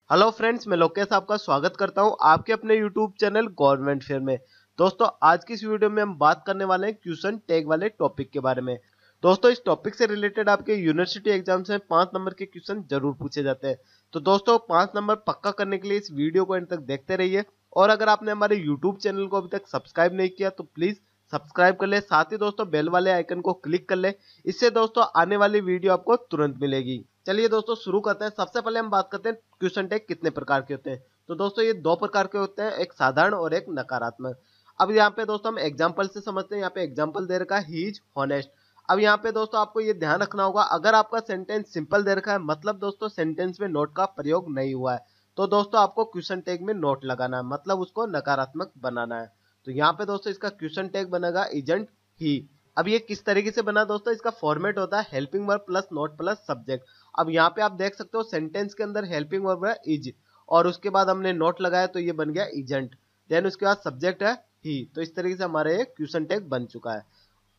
Hello friends, मैं लोकेश आपका स्वागत करता हूं आपके अपने यूट्यूब चैनल गवर्नमेंट फेयर में। दोस्तों, आज की इस वीडियो में हम बात करने वाले हैं क्वेश्चन टैग वाले टॉपिक के बारे में। दोस्तों, इस टॉपिक से रिलेटेड आपके यूनिवर्सिटी एग्जाम में 5 नंबर के क्वेश्चन जरूर पूछे जाते हैं। तो दोस्तों, 5 नंबर पक्का करने के लिए इस वीडियो को एंड तक देखते रहिए। और अगर आपने हमारे यूट्यूब चैनल को अभी तक सब्सक्राइब नहीं किया तो प्लीज सब्सक्राइब कर ले, साथ ही दोस्तों बेल वाले आइकन को क्लिक कर ले। इससे दोस्तों आने वाली वीडियो आपको तुरंत मिलेगी। चलिए दोस्तों शुरू करते हैं। सबसे पहले हम बात करते हैं क्वेश्चन टैग कितने प्रकार के होते हैं। तो दोस्तों ये 2 प्रकार के होते हैं, एक साधारण और एक नकारात्मक। अब यहाँ पे दोस्तों हम एग्जांपल से समझते हैं। यहाँ पे एग्जांपल दे रखा है ही इज हॉनेस्ट। अब यहाँ पे दोस्तों आपको ये ध्यान रखना होगा, अगर आपका सेंटेंस सिंपल दे रखा है मतलब दोस्तों सेंटेंस में नोट का प्रयोग नहीं हुआ है, तो दोस्तों आपको क्वेश्चन टैग में नोट लगाना है, मतलब उसको नकारात्मक बनाना है। तो यहाँ पे दोस्तों इसका क्वेश्चन टैग बनेगा इजंट ही। अब ये किस तरीके से बना दोस्तों, इसका फॉर्मेट होता है helping verb plus note plus subject. अब यहाँ पे आप देख सकते हो सेंटेंस के अंदर हेल्पिंग वर्ब है इज, और उसके बाद हमने नोट लगाया तो ये बन गया इजेंट। देन उसके बाद सब्जेक्ट है ही। तो इस तरीके से हमारे ये क्वेश्चन टैग बन चुका है।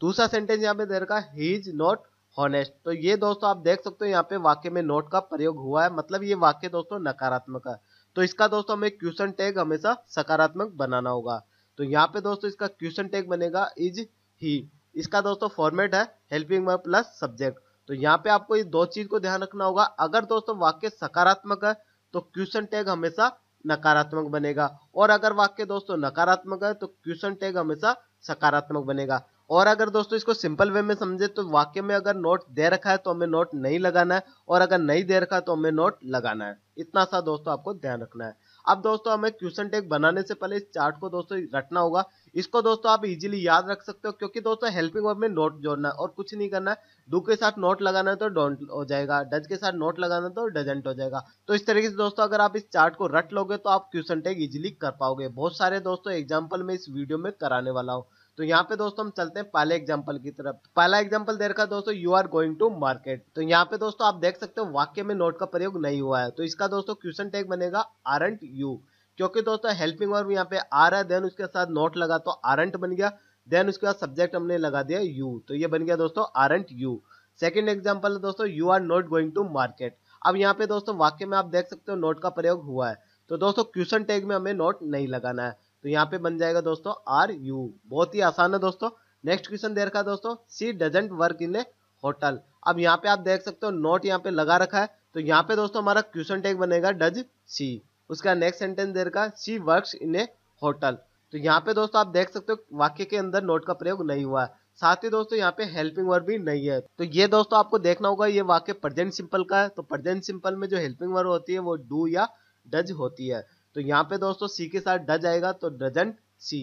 दूसरा सेंटेंस यहाँ पे दे रखा है ही इज नॉट हॉनेस्ट। तो ये दोस्तों आप देख सकते हो यहाँ पे वाक्य में नोट का प्रयोग हुआ है, मतलब ये वाक्य दोस्तों नकारात्मक है। तो इसका दोस्तों हमें क्वेश्चन टैग हमेशा सकारात्मक बनाना होगा। तो यहाँ पे दोस्तों इसका क्वेश्चन टैग बनेगा इज ही। इसका दोस्तों फॉर्मेट है हेल्पिंग वर्ब प्लस सब्जेक्ट। तो यहाँ पे आपको ये 2 चीज को ध्यान रखना होगा, अगर दोस्तों वाक्य सकारात्मक है तो क्वेश्चन टैग हमेशा नकारात्मक बनेगा, और अगर वाक्य दोस्तों नकारात्मक है तो क्वेश्चन टैग हमेशा सकारात्मक बनेगा। और अगर दोस्तों इसको सिंपल वे में समझे तो वाक्य में अगर नोट दे रखा है तो हमें नोट नहीं लगाना है, और अगर नहीं दे रखा है तो हमें नोट लगाना है। इतना सा दोस्तों आपको ध्यान रखना है। अब दोस्तों हमें क्वेश्चन टैग बनाने से पहले इस चार्ट को दोस्तों रटना होगा। इसको दोस्तों आप इजीली याद रख सकते हो, क्योंकि दोस्तों हेल्पिंग वर्ब में नोट जोड़ना है और कुछ नहीं करना है। डू के साथ नोट लगाना है तो डोंट हो जाएगा, डज के साथ नोट लगाना है तो डजंट हो जाएगा। तो इस तरीके से दोस्तों अगर आप इस चार्ट को रट लोगे तो आप क्वेश्चन टैग इजीली कर पाओगे। बहुत सारे दोस्तों एग्जाम्पल में इस वीडियो में कराने वाला हूँ। तो यहाँ पे दोस्तों हम चलते हैं पहले एग्जांपल की तरफ। पहला एग्जांपल दे रखा है दोस्तों you are going to market. तो यहाँ पे दोस्तों आप देख सकते हो वाक्य में नोट का प्रयोग नहीं हुआ है, तो इसका दोस्तों क्वेश्चन टैग बनेगा आरंट यू। क्योंकि दोस्तों हेल्पिंग वर्ब यहाँ पे आ रहा है, देन उसके साथ नोट लगा तो आरंट बन गया। देन उसके बाद सब्जेक्ट हमने लगा दिया यू, तो ये बन गया दोस्तों आरंट यू। सेकेंड एग्जाम्पल है दोस्तों you are not going to market. अब यहाँ पे दोस्तों वाक्य में आप देख सकते हो नोट का प्रयोग हुआ है, तो दोस्तों क्वेश्चन टैग में हमें नोट नहीं लगाना है। तो यहाँ पे बन जाएगा दोस्तों आर यू। बहुत ही आसान है दोस्तों। नेक्स्ट क्वेश्चन दे रखा है दोस्तों she doesn't work in a hotel. अब यहाँ पे आप देख सकते हो नोट यहाँ पे लगा रखा है, तो यहाँ पे दोस्तों हमारा क्वेश्चन टैग बनेगा डज सी। उसका नेक्स्ट सेंटेंस दे रखा है सी वर्क्स इन ए होटल। तो यहाँ पे दोस्तों आप देख सकते हो वाक्य के अंदर नोट का प्रयोग नहीं हुआ है, साथ ही दोस्तों यहाँ पे हेल्पिंग वर्ब भी नहीं है। तो ये दोस्तों आपको देखना होगा, ये वाक्य प्रेजेंट सिंपल का है, तो प्रेजेंट सिंपल में जो हेल्पिंग वर्ब होती है वो डू या डज होती है। तो यहाँ पे दोस्तों सी के साथ डज आएगा तो डजंट सी।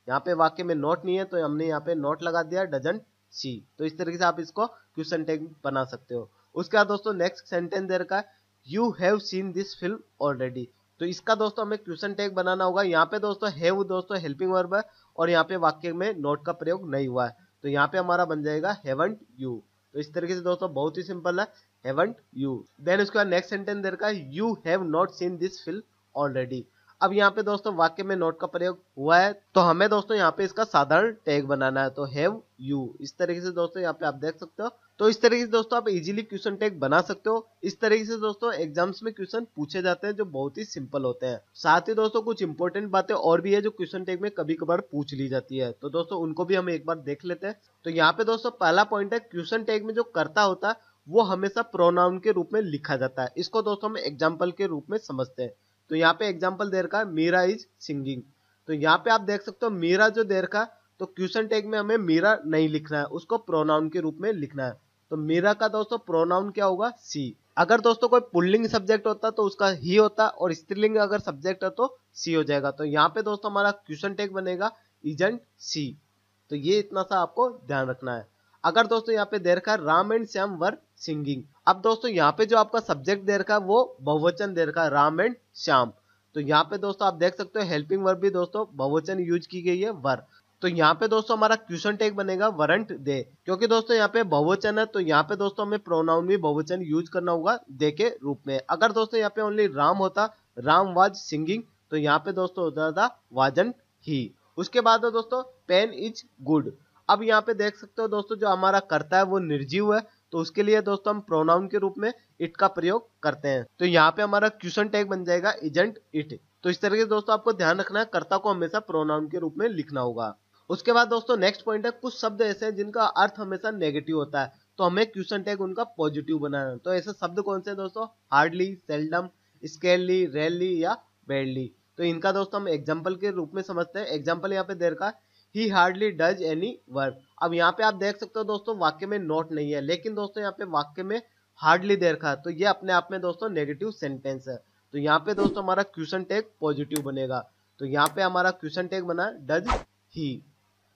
यहाँ पे वाक्य में नोट नहीं है तो हमने यहाँ पे नोट लगा दिया डजंट सी। तो इस तरीके से आप इसको क्वेश्चन टैग बना सकते हो। उसके बाद दोस्तों नेक्स्ट सेंटेंस दे रखा है you have seen this film already. तो इसका दोस्तों हमें क्वेश्चन टैग बनाना होगा। यहाँ पे दोस्तों हैव दोस्तों हेल्पिंग वर्ब है, और यहाँ पे वाक्य में नोट का प्रयोग नहीं हुआ है, तो यहाँ पे हमारा बन जाएगा हैवंट यू। तो इस तरीके से दोस्तों बहुत ही सिंपल है, हैवंट यू। देन उसके बाद नेक्स्ट सेंटेंस दे रखा है you have not seen this film already. अब यहाँ पे दोस्तों वाक्य में नोट का प्रयोग हुआ है, तो हमें दोस्तों यहाँ पे इसका साधारण टैग बनाना है, तो हैव यू। इस तरीके से दोस्तों यहाँ पे आप देख सकते हो। तो इस तरीके से दोस्तों आप इजीली क्वेश्चन टैग बना सकते हो। इस तरीके से दोस्तों एग्जाम्स में क्वेश्चन पूछे जाते हैं जो बहुत ही सिंपल होते हैं। साथ ही दोस्तों कुछ इंपॉर्टेंट बातें और भी है जो क्वेश्चन टैग में कभी कभार पूछ ली जाती है, तो दोस्तों उनको भी हम एक बार देख लेते हैं। तो यहाँ पे दोस्तों पहला पॉइंट है क्वेश्चन टैग में जो कर्ता होता है वो हमेशा प्रोनाउन के रूप में लिखा जाता है। इसको दोस्तों हम एग्जाम्पल के रूप में समझते हैं। तो यहाँ पे एग्जाम्पल दे रखा है मीरा इज सिंगिंग। तो यहाँ पे आप देख सकते हो मीरा जो दे रखा है, तो क्वेश्चन टैग में हमें मीरा नहीं लिखना है, उसको प्रोनाउन के रूप में लिखना है। तो मीरा का दोस्तों प्रोनाउन क्या होगा सी। अगर दोस्तों कोई पुल्लिंग सब्जेक्ट होता तो उसका ही होता, और स्त्रीलिंग अगर सब्जेक्ट है तो सी हो जाएगा। तो यहाँ पे दोस्तों हमारा क्वेश्चन टैग बनेगा इजंट सी। तो ये इतना सा आपको ध्यान रखना है। अगर दोस्तों यहाँ पे दे रखा है Ram and Shyam were singing. अब दोस्तों यहाँ पे जो आपका सब्जेक्ट दे रखा है वो बहुवचन दे रखा है राम एंड श्याम। तो यहाँ पे दोस्तों आप देख सकते हो हेल्पिंग वर्ब भी दोस्तों बहुवचन यूज की गई है वर। तो यहाँ पे दोस्तों हमारा क्वेश्चन टैग बनेगा वरंट दे, क्योंकि दोस्तों यहाँ पे बहुवचन है, तो यहाँ पे दोस्तों हमें प्रोनाउन भी बहुवचन यूज करना होगा दे के रूप में। अगर दोस्तों यहाँ पे ओनली राम होता, राम वाज सिंगिंग, तो यहाँ पे दोस्तों होता था वाजंट ही। उसके बाद है दोस्तों पेन इज गुड। अब यहाँ पे देख सकते हो दोस्तों जो हमारा कर्ता है वो निर्जीव है, तो उसके लिए दोस्तों हम प्रोनाउन के रूप में इट का प्रयोग करते हैं। तो यहाँ पे हमारा क्वेश्चन टैग बन जाएगा इजंट इट। तो इस तरीके से दोस्तों आपको ध्यान रखना है, कर्ता को हमेशा प्रोनाउन के रूप में लिखना होगा। उसके बाद दोस्तों नेक्स्ट पॉइंट है, कुछ शब्द ऐसे हैं जिनका अर्थ हमेशा नेगेटिव होता है, तो हमें क्वेश्चन टैग उनका पॉजिटिव बनाना है। तो ऐसे शब्द कौन से हैं दोस्तों? हार्डली, सेल्डम, स्केरली, रेयरली या बैडली। तो इनका दोस्तों हम एग्जांपल के रूप में समझते हैं। एग्जांपल यहाँ पे दे रखा है, ही हार्डली डज एनी वर्क। अब यहाँ पे आप देख सकते हो दोस्तों वाक्य में नोट नहीं है, लेकिन दोस्तों यहाँ पे वाक्य में हार्डली दे रखा है, तो ये अपने आप में दोस्तों नेगेटिव सेंटेंस है। तो यहाँ पे दोस्तों हमारा क्वेश्चन टैग पॉजिटिव बनेगा। तो यहाँ पे हमारा क्वेश्चन टैग बना डज ही।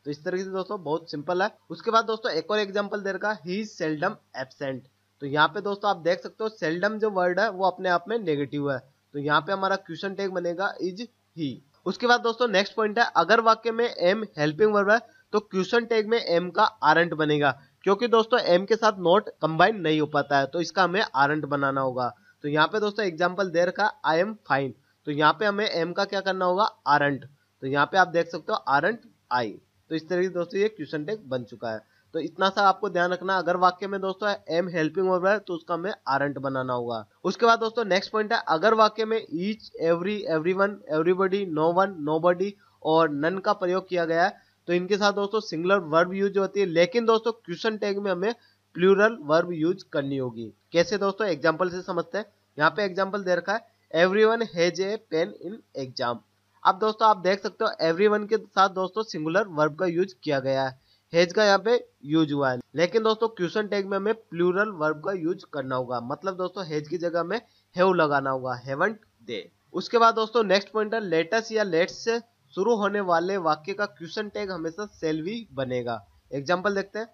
तो इस तरीके से दोस्तों बहुत सिंपल है। उसके बाद दोस्तों एक और एग्जांपल दे रखा है, ही इज सेल्डम एब्सेंट। तो यहाँ पे दोस्तों आप देख सकते हो सेल्डम जो वर्ड है वो अपने आप में नेगेटिव है, तो यहाँ पे हमारा क्वेश्चन टैग बनेगा इज ही। उसके बाद दोस्तों नेक्स्ट पॉइंट है, अगर वाक्य में एम हेल्पिंग वर्ब है तो क्वेश्चन टैग में एम का आरंट बनेगा, क्योंकि दोस्तों एम के साथ नोट कंबाइन नहीं हो पाता है, तो इसका हमें आरंट बनाना होगा। तो यहाँ पे दोस्तों एग्जांपल दे रखा है, आई एम फाइन। तो यहाँ पे हमें एम का क्या करना होगा? आरंट। तो यहाँ पे आप देख सकते हो आरंट आई। तो इस तरीके से दोस्तों ये क्वेश्चन टैग बन चुका है। तो इतना सा आपको ध्यान रखना, अगर वाक्य में दोस्तों एम हेल्पिंग वर्ब है तो उसका हमें आरंट बनाना होगा। उसके बाद दोस्तों नेक्स्ट पॉइंट है, अगर वाक्य में each, every, everyone, everybody, no one, nobody और नन का प्रयोग किया गया है तो इनके साथ दोस्तों सिंगुलर वर्ब यूज होती है, लेकिन दोस्तों क्वेश्चन टैग में हमें प्लूरल वर्ब यूज करनी होगी। कैसे दोस्तों? एग्जाम्पल से समझते हैं। यहाँ पे एग्जाम्पल दे रखा है, everyone has a pain in exam. अब दोस्तों आप देख सकते हो एवरीवन के साथ दोस्तों सिंगुलर वर्ब का यूज किया गया है, हैज का यहाँ पे यूज हुआ है, लेकिन दोस्तों क्वेश्चन टैग में हमें प्लूरल वर्ब का यूज करना होगा। मतलब दोस्तों हैज की जगह में हैव लगाना होगा, हैवंट दे। उसके बाद दोस्तों नेक्स्ट पॉइंट है, लेटस या लेट्स से शुरू होने वाले वाक्य का क्वेश्चन टैग हमेशा सेल वी बनेगा। एग्जाम्पल देखते हैं,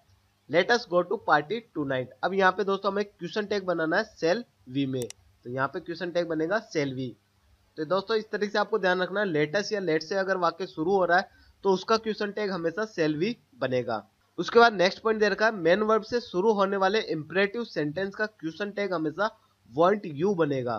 let us go to party tonight. अब यहाँ पे दोस्तों हमें क्वेश्चन टैग बनाना है सेल वी में, तो यहाँ पे क्वेश्चन टैग बनेगा सेल वी। तो दोस्तों इस तरीके से आपको ध्यान रखना है, लेटेस्ट या लेट से अगर वाक्य शुरू हो रहा है तो उसका क्वेश्चन टैग हमेशा सेल वी बनेगा। उसके बाद नेक्स्ट पॉइंट दे रखा है, मेन वर्ब से शुरू होने वाले इंपरेटिव सेंटेंस का क्वेश्चन टैग हमेशा वांट यू बनेगा।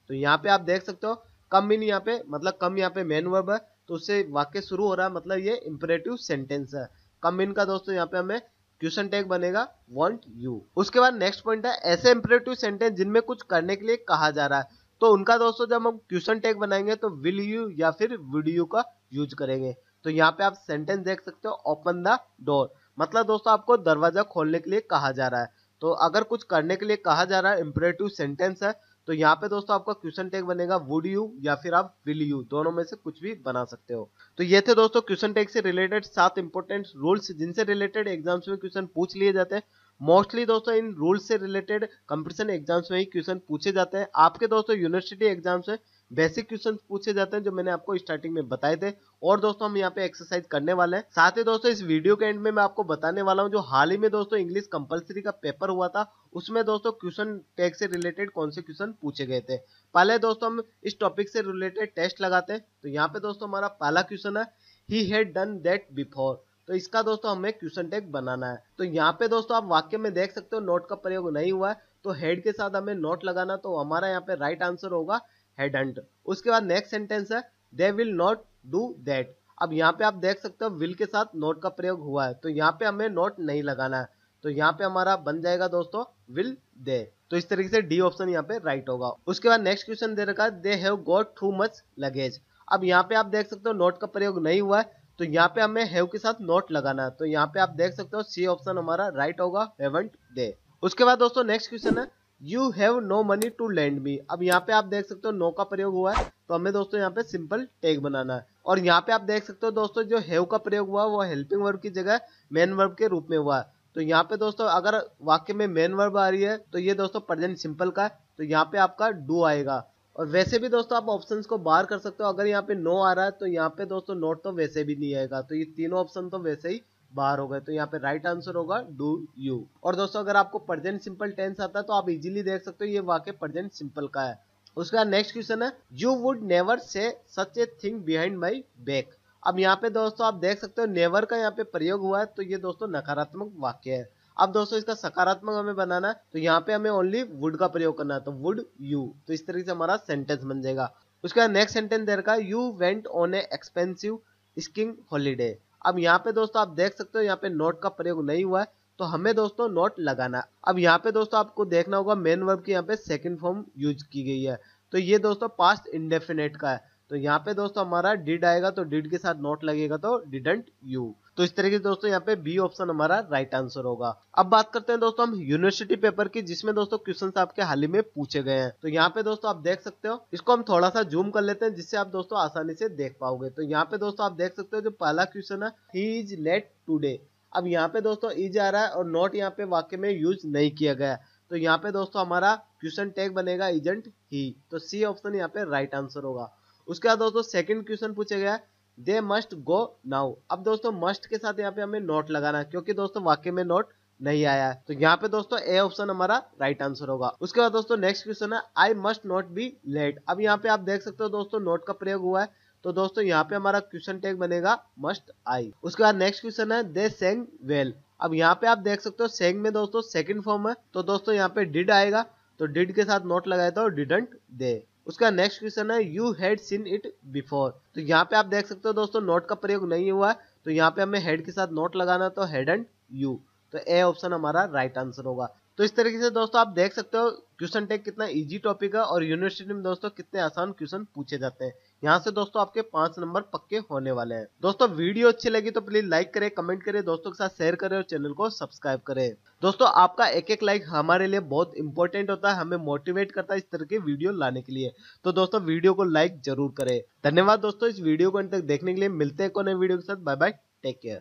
तो यहाँ पे आप देख सकते हो कम इन, यहाँ पे मतलब कम यहाँ पे मेन वर्ब है तो उससे वाक्य शुरू हो रहा है, मतलब ये इंपरेटिव सेंटेंस है। कम इन का दोस्तों यहाँ पे हमें क्वेश्चन टैग बनेगा वांट यू। उसके बाद नेक्स्ट पॉइंट है, ऐसे इंपरेटिव सेंटेंस जिनमें कुछ करने के लिए कहा जा रहा है तो उनका दोस्तों जब हम क्वेश्चन टैग बनाएंगे तो विल यू या फिर वुड यू का यूज करेंगे। तो यहाँ पे आप सेंटेंस देख सकते हो, ओपन द डोर, मतलब दोस्तों आपको दरवाजा खोलने के लिए कहा जा रहा है। तो अगर कुछ करने के लिए कहा जा रहा है, इंपरेटिव सेंटेंस है, तो यहाँ पे दोस्तों आपका क्वेश्चन टैग बनेगा वुड यू या फिर आप विल यू, दोनों में से कुछ भी बना सकते हो। तो ये थे दोस्तों क्वेश्चन टैग से रिलेटेड 7 इंपॉर्टेंट रूल्स जिनसे रिलेटेड एग्जाम्स में क्वेश्चन पूछ लिए जाते हैं। मोस्टली दोस्तों इन रूल्स से रिलेटेड कंपटीशन एग्जाम्स में ही क्वेश्चन पूछे जाते हैं। आपके दोस्तों यूनिवर्सिटी एग्जाम्स में बेसिक क्वेश्चन पूछे जाते हैं जो मैंने आपको स्टार्टिंग में बताए थे, और दोस्तों हम यहाँ पे एक्सरसाइज करने वाले हैं। साथ ही दोस्तों इस वीडियो के एंड में मैं आपको बताने वाला हूँ जो हाल ही में दोस्तों इंग्लिश कंपलसरी का पेपर हुआ था, उसमें दोस्तों क्वेश्चन टैग से रिलेटेड कौन से क्वेश्चन पूछे गए थे। पहले दोस्तों हम इस टॉपिक से रिलेटेड टेस्ट लगाते हैं। तो यहाँ पे दोस्तों हमारा पहला क्वेश्चन है, he had done that before. तो इसका दोस्तों हमें क्वेश्चन टैग बनाना है। तो यहाँ पे दोस्तों आप वाक्य में देख सकते हो नोट का प्रयोग नहीं हुआ है, तो हेड के साथ हमें नोट लगाना, तो हमारा यहाँ पे राइट आंसर होगा हैडंट। उसके बाद नेक्स्ट सेंटेंस है, they will not do that. अब यहाँ पे आप देख सकते हो विल के साथ नोट का प्रयोग हुआ है, तो यहाँ पे हमें नोट नहीं लगाना है, तो यहाँ पे हमारा बन जाएगा दोस्तों विल दे। तो इस तरीके से डी ऑप्शन यहाँ पे राइट होगा। उसके बाद नेक्स्ट क्वेश्चन दे रखा है, they have got too much luggage. अब यहाँ पे आप देख सकते हो नोट का प्रयोग नहीं हुआ है, तो यहाँ पे हमें हैव के साथ नोट लगाना है, तो यहाँ पे आप देख सकते हो सी ऑप्शन हमारा राइट होगा, हैवंट दे। उसके बाद दोस्तों नेक्स्ट क्वेश्चन है, you have no money to lend me. अब यहाँ पे आप देख सकते हो नो का प्रयोग हुआ है, तो हमें दोस्तों यहाँ पे सिंपल टैग बनाना है। और यहाँ पे आप देख सकते हो दोस्तों जो हैव का प्रयोग हुआ वो हेल्पिंग वर्ब की जगह मेन वर्ब के रूप में हुआ है। तो यहाँ पे दोस्तों अगर वाक्य में मेन वर्ब आ रही है तो ये दोस्तों प्रेजेंट सिंपल का है, तो यहाँ पे आपका डू आएगा। और वैसे भी दोस्तों आप ऑप्शंस को बाहर कर सकते हो, अगर यहाँ पे नो आ रहा है तो यहाँ पे दोस्तों नोट तो वैसे भी नहीं आएगा, तो ये तीनों ऑप्शन तो वैसे ही बाहर हो गए, तो यहाँ पे राइट आंसर होगा डू यू। और दोस्तों अगर आपको प्रेजेंट सिंपल टेंस आता है तो आप इजीली देख सकते हो ये वाक्य प्रेजेंट सिंपल का है। उसके बाद नेक्स्ट क्वेश्चन है, you would never say such a thing behind my back. अब यहाँ पे दोस्तों आप देख सकते हो नेवर का यहाँ पे प्रयोग हुआ है, तो ये दोस्तों नकारात्मक वाक्य है। अब दोस्तों इसका सकारात्मक हमें बनाना है, तो यहाँ पे हमें ओनली वुड का प्रयोग करना है, तो वुड यू। तो इस तरीके से हमारा सेंटेंस बन जाएगा। उसके बाद नेक्स्ट सेंटेंस दे रखा है, you went on A expensive skiing holiday. अब यहाँ पे दोस्तों आप देख सकते हो यहाँ पे नोट का प्रयोग नहीं हुआ है, तो हमें दोस्तों नॉट लगाना है। अब यहाँ पे दोस्तों आपको देखना होगा मेन वर्ब की यहाँ पे सेकंड फॉर्म यूज की गई है, तो ये दोस्तों पास्ट इंडेफिनेट का है। तो यहाँ पे दोस्तों हमारा डिड आएगा, तो डिड के साथ नॉट लगेगा तो डिडंट यू। तो इस तरीके से दोस्तों यहाँ पे बी ऑप्शन हमारा राइट आंसर होगा। अब बात करते हैं दोस्तों हम यूनिवर्सिटी पेपर की, जिसमें दोस्तों क्वेश्चन आपके हाल ही में पूछे गए हैं। तो यहाँ पे दोस्तों आप देख सकते हो, इसको हम थोड़ा सा जूम कर लेते हैं जिससे आप दोस्तों आसानी से देख पाओगे। तो यहाँ पे दोस्तों आप देख सकते हो जो पहला क्वेश्चन है, ही इज लेट टूडे। अब यहाँ पे दोस्तों इज आ रहा है और नॉट यहाँ पे वाक्य में यूज नहीं किया गया है, तो यहाँ पे दोस्तों हमारा क्वेश्चन टैग बनेगा इजंट ही। तो सी ऑप्शन यहाँ पे राइट आंसर होगा। उसके बाद दोस्तों सेकंड क्वेश्चन पूछा गया है, दे मस्ट गो नाउ। अब दोस्तों मस्ट के साथ यहाँ पे हमें नोट लगाना है, क्योंकि दोस्तों वाक्य में नोट नहीं आया है, तो यहाँ पे दोस्तों ए ऑप्शन हमारा राइट आंसर होगा। उसके बाद दोस्तों नेक्स्ट क्वेश्चन है, I must not be late. अब यहाँ पे आप देख सकते हो दोस्तों नोट का प्रयोग हुआ है, तो दोस्तों यहाँ पे हमारा क्वेश्चन टैग बनेगा मस्ट आई। उसके बाद नेक्स्ट क्वेश्चन है, दे सेंग वेल। अब यहाँ पे आप देख सकते हो सेंग में दोस्तों सेकंड फॉर्म है, तो दोस्तों यहाँ पे डिड आएगा, तो डिड के साथ नोट लगाया तो डिडंट दे। उसका नेक्स्ट क्वेश्चन है, you had seen it before. तो यहाँ पे आप देख सकते हो दोस्तों नोट का प्रयोग नहीं हुआ है, तो यहाँ पे हमें हेड के साथ नोट लगाना, तो हेडंट यू। तो ए ऑप्शन हमारा राइट आंसर होगा। तो इस तरीके से दोस्तों आप देख सकते हो क्वेश्चन टैग कितना इजी टॉपिक है और यूनिवर्सिटी में दोस्तों कितने आसान क्वेश्चन पूछे जाते हैं। यहाँ से दोस्तों आपके 5 नंबर पक्के होने वाले हैं। दोस्तों वीडियो अच्छी लगी तो प्लीज लाइक करें, कमेंट करें, दोस्तों के साथ शेयर करें और चैनल को सब्सक्राइब करें। दोस्तों आपका एक एक लाइक हमारे लिए बहुत इंपॉर्टेंट होता है, हमें मोटिवेट करता है इस तरह के वीडियो लाने के लिए। तो दोस्तों वीडियो को लाइक जरूर करें। धन्यवाद दोस्तों इस वीडियो को अंत तक देखने के लिए। मिलते हैं एक और नए वीडियो के साथ। Bye bye, take care.